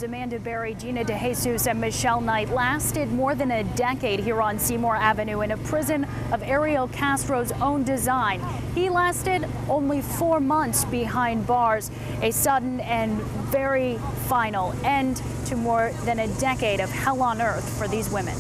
Amanda Berry, Gina DeJesus, and Michelle Knight lasted more than a decade here on Seymour Avenue in a prison of Ariel Castro's own design. He lasted only 4 months behind bars, a sudden and very final end to more than a decade of hell on earth for these women.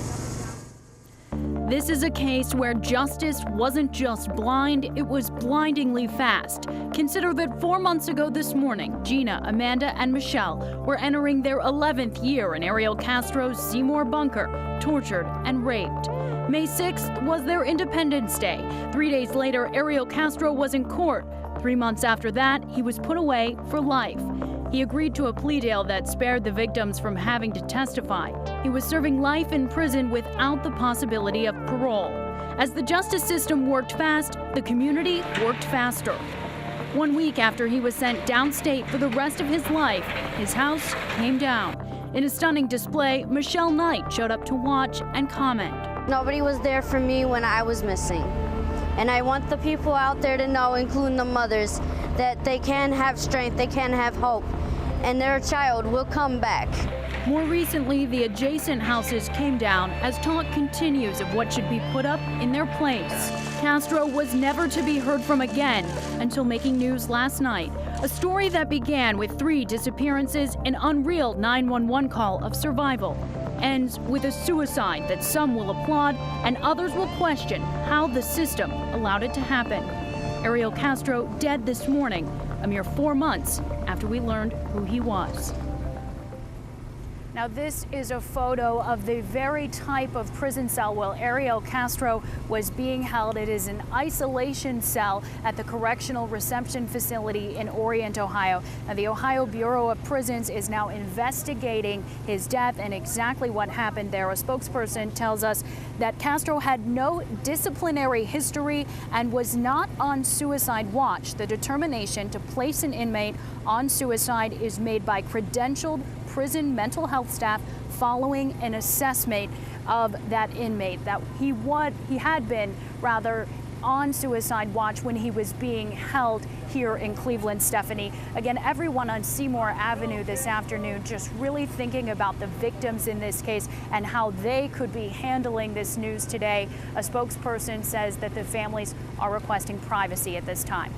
This is a case where justice wasn't just blind, it was blindingly fast. Consider that 4 months ago this morning, Gina, Amanda, and Michelle were entering their 11th year in Ariel Castro's Seymour bunker, tortured and raped. May 6th was their Independence Day. 3 days later, Ariel Castro was in court. 3 months after that, he was put away for life. He agreed to a plea deal that spared the victims from having to testify. He was serving life in prison without the possibility of parole. As the justice system worked fast, the community worked faster. 1 week after he was sent downstate for the rest of his life, his house came down. In a stunning display, Michelle Knight showed up to watch and comment. Nobody was there for me when I was missing. And I want the people out there to know, including the mothers, that they can have strength, they can have hope, and their child will come back. More recently, the adjacent houses came down as talk continues of what should be put up in their place. Castro was never to be heard from again until making news last night. A story that began with 3 disappearances, an unreal 911 call of survival, ends with a suicide that some will applaud and others will question how the system allowed it to happen. Ariel Castro dead this morning, a mere 4 months after we learned who he was. Now, this is a photo of the very type of prison cell where Ariel Castro was being held. It is an isolation cell at the Correctional Reception Facility in Orient, Ohio. Now, the Ohio Bureau of Prisons is now investigating his death and exactly what happened there. A spokesperson tells us that Castro had no disciplinary history and was not on suicide watch. The determination to place an inmate on suicide is made by credentialed prison mental health staff following an assessment of that inmate, that he had been rather on suicide watch when he was being held here in Cleveland. Stephanie, again, everyone on Seymour Avenue this afternoon just really thinking about the victims in this case and how they could be handling this news today. A spokesperson says that the families are requesting privacy at this time.